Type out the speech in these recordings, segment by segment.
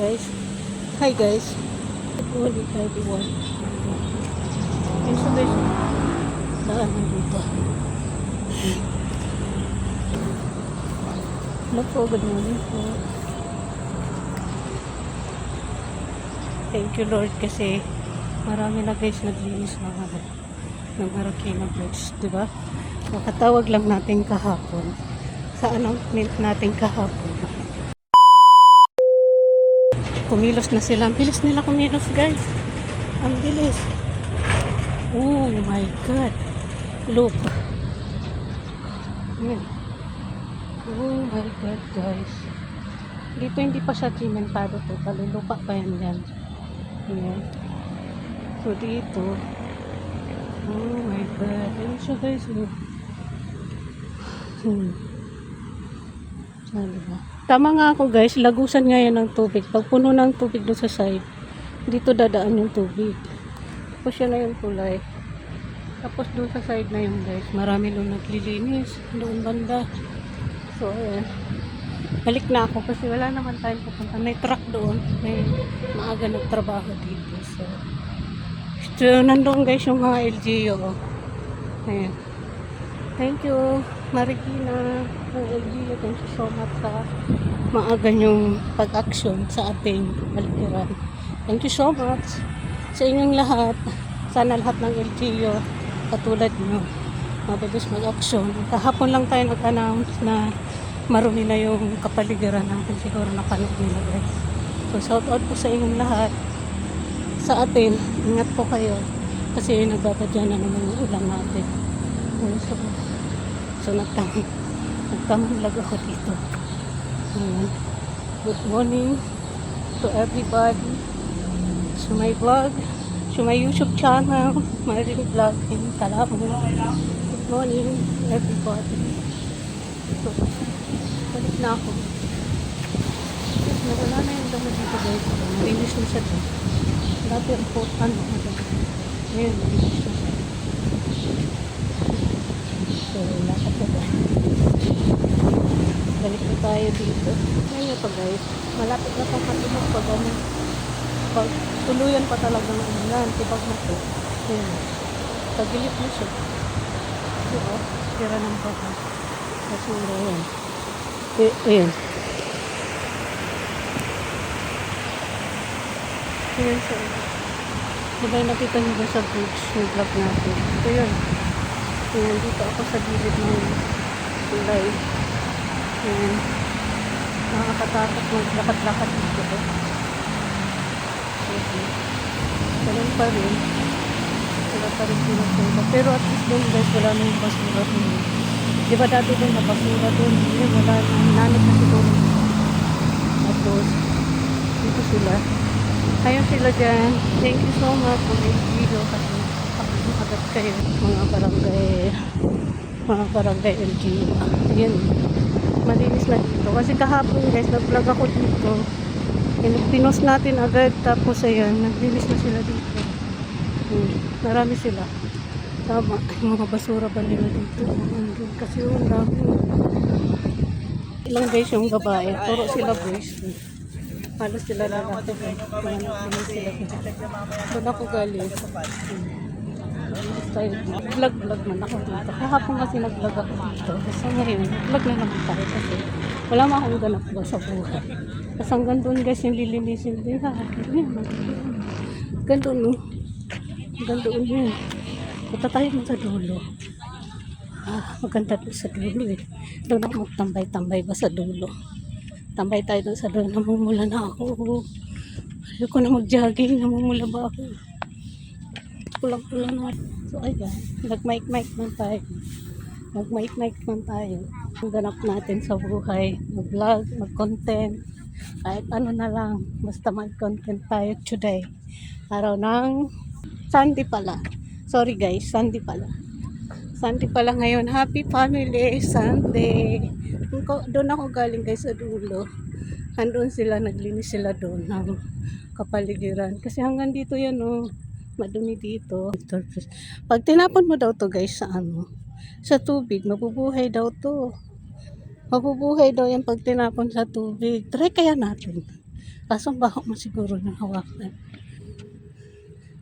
guys. Hi guys. Good morning everyone. Yung sa guys, daan na dito. Hello po, good morning po. Thank you Lord kasi marami na guys naglinis ng Marikina Bridge, di ba? Nakatawag lang natin kahapon. Sa announcement natin kahapon. Kumilos na sila. Ang bilis nila kumilos guys. Ang bilis. Oh my God. Look. Yan. Oh my God guys. Dito hindi pa siya cimentado to. Lupa pa yan yan. Yan. So dito. Oh my God. Yan siya guys. Diba? Tama nga ako guys, lagusan nga yan ng tubig. Pag puno ng tubig doon sa side, dito dadaan yung tubig. Tapos yan na yung tulay. Tapos doon sa side na yun guys, marami doon naglilinis. Doon banda. So ayan. Balik na ako kasi wala naman tayong pupunta. May truck doon. May maaga nagtrabaho dito. So nandoon guys yung mga LGU. Ayan. Thank you, Marikina, LGU. Thank you so much sa maaga yung pag-action sa ating paligiran. Thank you so much sa inyong lahat. Sana lahat ng LGU katulad nyo mabilis mag-action. Kahapon lang tayo nag-announce na marumi na yung kapaligiran natin. Siguro napanood nila guys. So shout out po sa inyong lahat. Sa atin, ingat po kayo kasi nagbabadya na naman yung ulan natin. So nagkamanglag ako dito. Good morning to everybody. So my vlog, so my YouTube channel, Marine Vlogging, Kalamo. Good morning everybody. So balik na ako. Nawala na yung damo dito guys. Malinis na siya doon. Dati ang potan mo. Ngayon, malinis na siya. So, lakad na ba? Balik na tayo dito. Ngayon pa guys, malapit na pang matulog pag ano. Pag tuluyan pa talaga ng ulan, tibag na to. Ayan. Tagilip na siya. So, tira ng baka. Basura yan. Ayan. Ayan siya. Diba nakita nyo ba sa bridge yung vlog natin? Ito yun. Ayan, dito ako sa gilid ng tulay. Ayan. Nakakatakot maglakad-lakad dito. Okay. Ganun pa rin. Wala pa rin pinagpunta. Pero at least doon guys, wala na yung basura doon. Diba dati doon na basura doon? Wala na. Nanit na siguro. Tapos, dito sila. Ayun sila dyan. Thank you so much for this video kasi agad kayo mga barangay LGU. Ayan. Malinis na dito. Kasi kahapon guys, nag-vlog ako dito. Pinost natin agad. Tapos ayan, naglinis na sila dito. Marami sila. Tama. Yung mga basura ba nila dito? Kasi yung dami. Ilang guys yung babae. Puro sila boys. Halos sila lalaki. Doon ako galing. Vlog man ako dito. Kahapon kasi nag-vlog ako dito. So ngayon, vlog na naman tayo kasi wala mo akong ganap ba sa buhay. Kasi hanggang doon guys yung lilinisin din. Hanggang doon no. Hanggang doon yun. Punta tayo sa dulo. Maganda doon sa dulo eh. Doon ako magtambay-tambay ba sa dulo. Tambay tayo doon sa dulo. Namumula na ako. Ayoko na mag-jogging. Namumula ba ako? Pulang-pulang na. So ayan, nag-mic-mic man tayo. Ang ganap natin sa buhay. Mag-vlog, mag-content. Kahit ano na lang. Basta mag-content tayo today. Araw ng Sunday pala. Sorry guys, Sunday pala. Sunday pala ngayon. Happy Family Sunday. Doon ako galing guys sa dulo. Andun sila, naglinis sila doon ng kapaligiran. Kasi hanggang dito yan oh. Madumi dito. Pag tinapon mo daw to guys sa tubig, mabubuhay daw to. Mabubuhay daw yan pag tinapon sa tubig. Try kaya natin. Kaso baho mo siguro ng hawakan.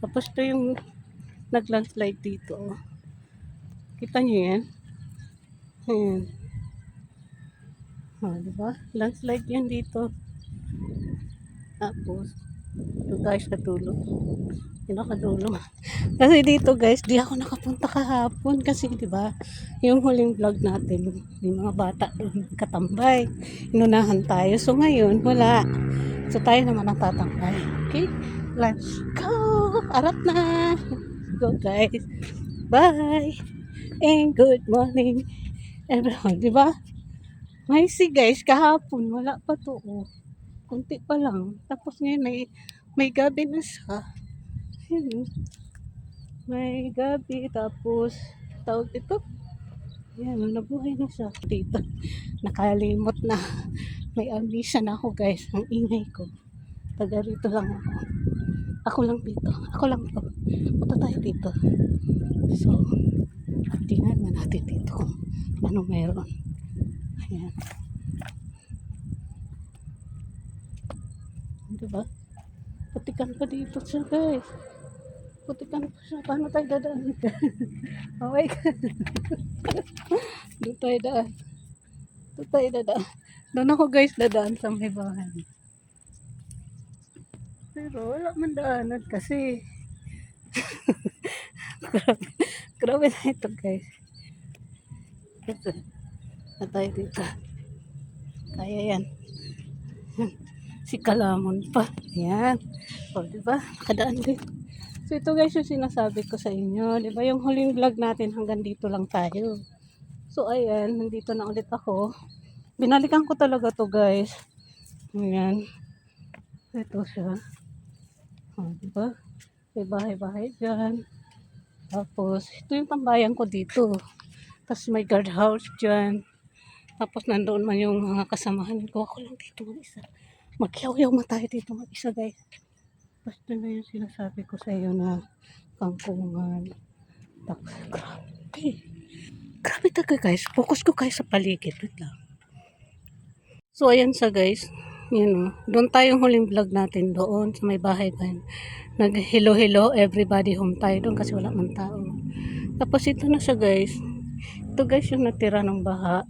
Tapos ito yung nag-landslide dito. Oh. Kita nyo yan? Ayan. Oh, diba? Landslide yan dito. Tapos, ito tayo sa dulo. Pinakadulo. Kasi dito guys, di ako nakapunta kahapon kasi di ba yung huling vlog natin, yung mga bata doon katambay. Inunahan tayo. So ngayon, wala. So tayo naman ang tatambay. Okay? Let's go! Arat na! Let's go guys. Bye! And good morning everyone. Di ba? May guys, kahapon wala pa to. Oh. Kunti pa lang. Tapos ngayon may gabi na siya. Ayun. May gabi. Tapos tawag ito. Yan, nabuhay na siya dito. Nakalimot na. May amnesia na ako guys. Ang ingay ko. Taga rito lang ako. Ako lang dito. Ako lang to. Punta tayo dito. So, tingnan na natin dito kung ano meron. Ayan. Diba? Putikan pa dito siya guys. Putikan pa siya. Paano tayo dadaan? Oh my God. Doon tayo daan. Doon tayo dadaan. Doon ako guys dadaan sa may bahay. Pero wala man daanan kasi. Grabe na ito guys. Ito. Na tayo dito. Kaya yan. Si Kalamon pa. Ayan. O, diba? Nakadaan din. So, ito guys yung sinasabi ko sa inyo. Diba yung huling vlog natin hanggang dito lang tayo. So, ayan. Nandito na ulit ako. Binalikan ko talaga to guys. Ayan. Ito siya. O, diba? May bahay-bahay dyan. Tapos, ito yung tambayan ko dito. Tapos, may guardhouse dyan. Tapos, nandoon man yung mga kasamahan ko. Ako lang dito mag-isa. Magyaw-yaw man tayo dito mag-isa guys. Basta na yung sinasabi ko sa iyo na kangkungan. Tapos, grabe. Grabe talaga guys. Focus ko kayo sa paligid. Wait lang. So, ayan sa guys. Yun o. Doon tayong huling vlog natin doon sa may bahay ba. Nag-hello everybody home tayo doon kasi wala man tao. Tapos ito na siya guys. Ito guys yung natira ng baha.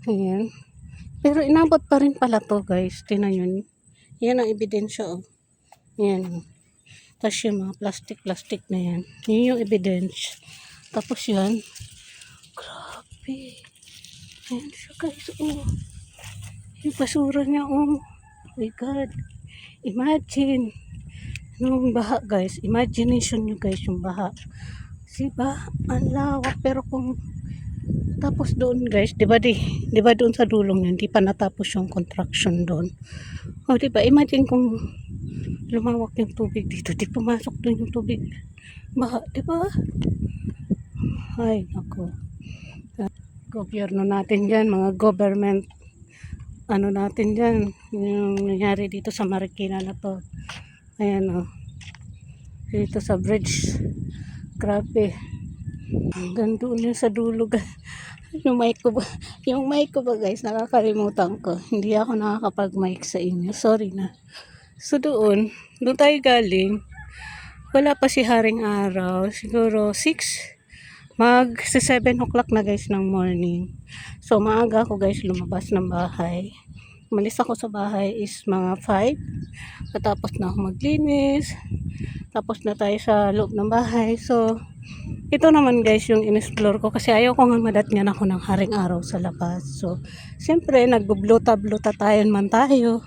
Ayan. Pero inabot pa rin pala to guys. Tingnan yun. Yan ang ebidensya oh. Yan. Tapos yung mga plastic na yan. Yun yung evidence. Tapos yan. Grabe. Ayan siya guys oh. Yung basura niya oh. My God. Imagine. Nung baha guys. Imagination nyo guys yung baha. Diba? Ang lawak. Pero kung tapos doon guys, 'di ba doon sa dulong yun, di pa natapos yung construction doon. O 'di ba? Imagine kung lumawak yung tubig dito, di pumasok doon yung tubig. Baha, 'di ba? Ay, nako. Gobyerno natin diyan, mga government ano natin diyan, yung nangyari dito sa Marikina na to. Ayan oh. Dito sa bridge. Grabe. Hanggang doon yun sa dulo guys. Yung mic ko ba guys, nakakalimutan ko. Hindi ako nakakapag-mic sa inyo. Sorry na. So doon tayo galing. Wala pa si Haring Araw. Siguro 6. Mag 7 o'clock na guys ng morning. So maaga ako guys lumabas ng bahay. Umalis ako sa bahay is mga 5. Tapos na ako maglinis. Tapos na tayo sa loob ng bahay. So ito naman guys yung in-explore ko kasi ayaw ko nga madatngan ako ng Haring Araw sa labas. So, siyempre nagbubluta-bluta tayo man tayo.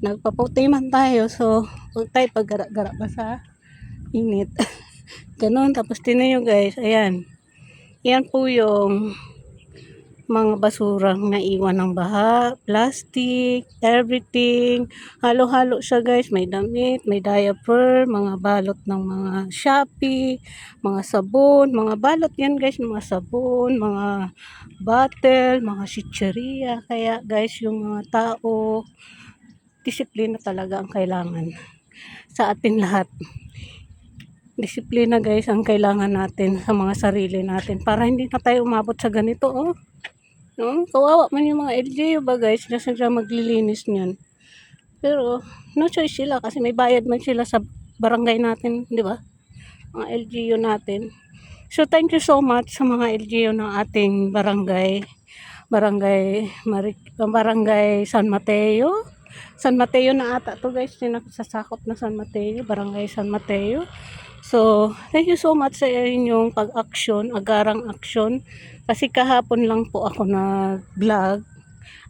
Nagpaputi man tayo. So, huwag tayo paggara-gara pa sa init. Ganon. Tapos tinayo guys. Ayan. Yan po yung mga basurang naiwan ng baha, plastic, everything. Halo-halo siya guys. May damit, may diaper, mga balot ng mga Shopee, mga sabon, mga balot yan guys, mga sabon, mga bottle, mga chicheria. Kaya guys, yung mga tao, disiplina talaga ang kailangan sa atin lahat. Disiplina guys ang kailangan natin sa mga sarili natin para hindi na tayo umabot sa ganito oh. No? Kawawa man yung mga LGU ba guys na sila maglilinis niyan. Pero, no choice sila kasi may bayad man sila sa barangay natin, di ba? Mga LGU natin. So, thank you so much sa mga LGU ng ating barangay. Barangay San Mateo. San Mateo na ata to guys, sinasakop na San Mateo, Barangay San Mateo. So, thank you so much sa inyong pag-action, agarang action. Kasi kahapon lang po ako nag-vlog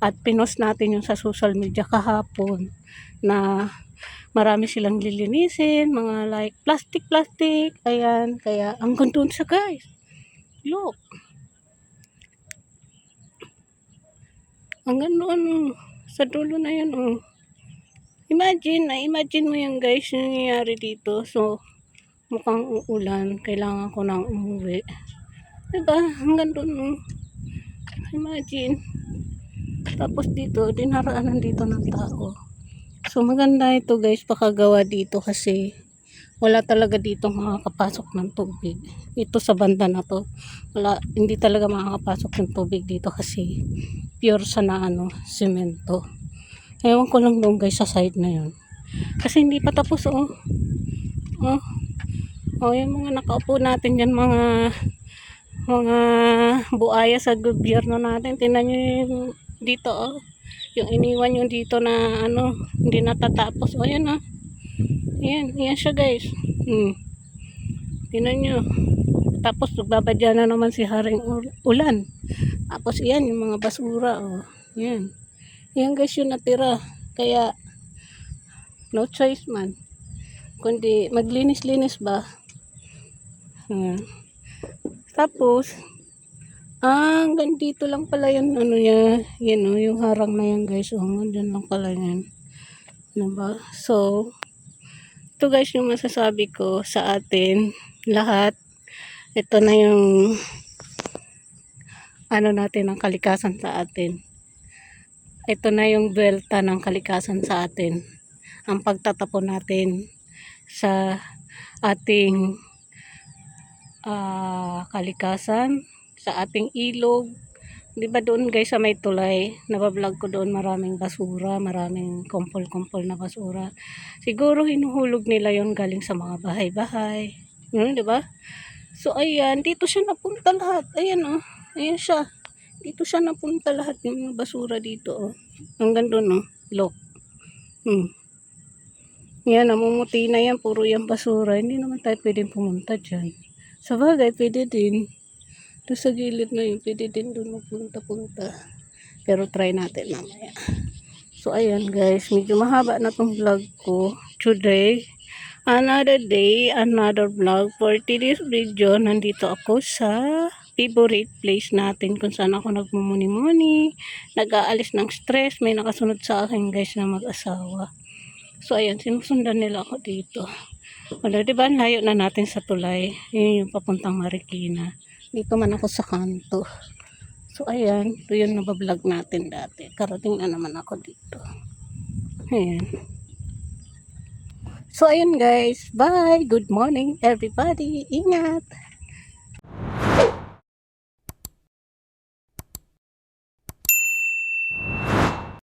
at pinost natin yung sa social media kahapon na marami silang lilinisin, mga like plastic, ayan, kaya ang ganda sa guys. Look. Ang ganda sa dulo na yan Imagine mo yan guys, yung nangyayari dito. So, mukhang uulan, kailangan ko nang umuwi. Diba? Ang ganda Imagine. Tapos dito, dinaraanan dito ng tao. So, maganda ito guys, pakagawa dito kasi wala talaga dito makakapasok ng tubig. Ito sa banda na to, hindi talaga makakapasok ng tubig dito kasi pure sa semento. Ewan ko lang doon guys sa side na yun. Kasi hindi pa tapos yung mga nakaupo natin dyan, mga buaya sa gobyerno natin. Tingnan nyo yung dito yung iniwan yung dito na hindi natatapos. Yan yan siya guys. Tingnan nyo. Tapos nagbabadya na naman si Haring Ulan. Tapos yan yung mga basura yan guys yung natira. Kaya no choice man kundi maglinis-linis ba. Tapos hanggang dito lang pala yun yung harang na yan guys. Hanggang lang pala yan, diba? So ito guys yung masasabi ko sa atin lahat. Ito na yung natin ang kalikasan sa atin. Ito na yung belta ng kalikasan sa atin. Ang pagtatapon natin sa ating kalikasan, sa ating ilog. Diba doon guys sa may tulay, nabablog ko doon, maraming basura, maraming kumpol-kumpol na basura. Siguro hinuhulog nila yon galing sa mga bahay-bahay. Diba? So ayan, dito siya napunta lahat. Ayan ayan siya. Dito siya napunta lahat yung basura dito Hanggang doon look. Yan, namumuti na yan, puro yung basura. Hindi naman tayo pwedeng pumunta dyan. Sa bagay, pwede din. Doon sa gilid na yun, pwede din doon magpunta-punta. Pero try natin mamaya. So ayan guys, medyo mahaba na tong vlog ko today. Another day, another vlog. For today's video, nandito ako sa favorite place natin kung saan ako nagmumuni-muni, nag-aalis ng stress. May nakasunod sa akin guys na mag-asawa. So ayan, sinusundan nila ako dito. Wala, diba layo na natin sa tulay. Yun yung papuntang Marikina. Dito man ako sa kanto. So ayan, ito yung nabablog natin dati. Karating na naman ako dito. Ayan. So ayan guys, bye, good morning everybody, ingat.